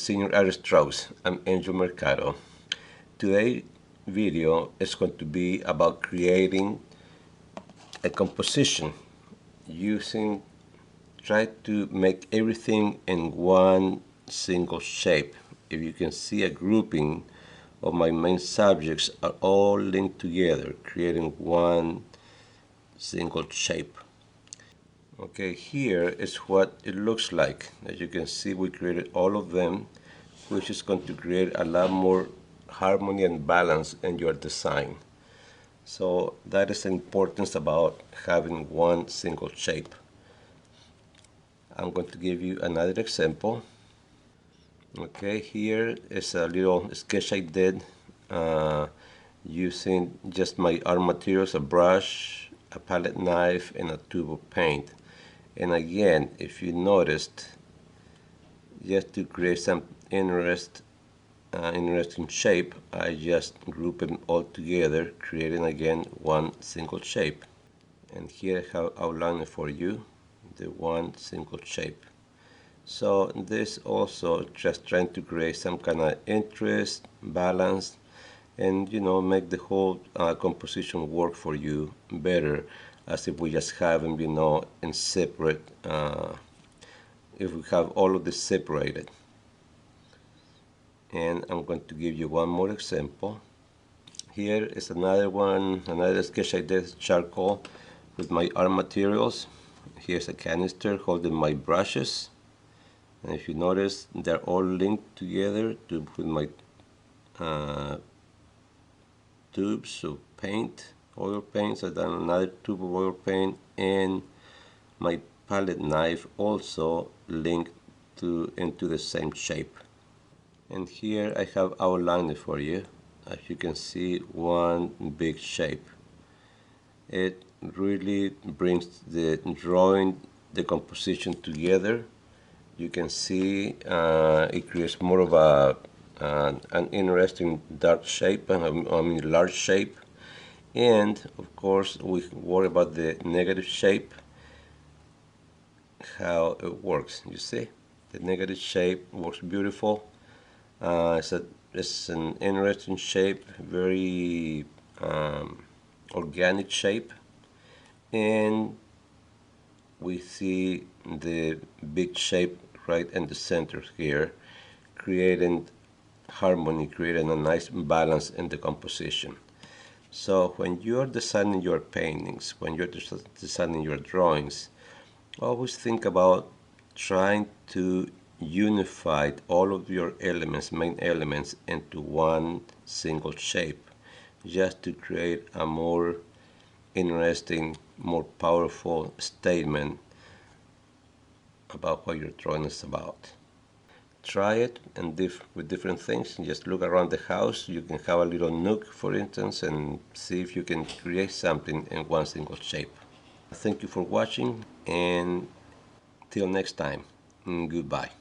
Senior Art Strokes. I'm Angel Mercado. Today's video is going to be about creating a composition try to make everything in one single shape. If you can see, a grouping of my main subjects are all linked together, creating one single shape. Okay, here is what it looks like. As you can see, we created all of them, which is going to create a lot more harmony and balance in your design. So that is the importance about having one single shape. I'm going to give you another example. Okay, here is a little sketch I did using just my art materials, a brush, a palette knife, and a tube of paint. And again, if you noticed, just to create some interesting shape, I just group them all together, creating again one single shape. And here I have outlined for you the one single shape. So this also just trying to create some kind of interest, balance, and make the whole composition work for you better, as if we just have them in separate, if we have all of this separated. And I'm going to give you one more example. Here is another sketch I did, charcoal, with my art materials. Here's a canister holding my brushes, and if you notice, they're all linked together with my tubes of paint, oil paints. I've done another tube of oil paint, and my palette knife also linked into the same shape. And here I have outlined for you. As you can see, one big shape. It really brings the composition together. You can see it creates more of an interesting dark shape, and large shape. And of course, we worry about the negative shape, how it works. You see, the negative shape works beautiful. It's an interesting shape, very organic shape, and we see the big shape right in the center here, creating harmony, creating a nice balance in the composition. So when you're designing your paintings, when you're designing your drawings, always think about trying to unify all of your main elements, into one single shape, just to create a more interesting, more powerful statement about what your drawing is about. Try it with different things, and just look around the house. You can have a little nook, for instance, and see if you can create something in one single shape. Thank you for watching, and till next time, goodbye.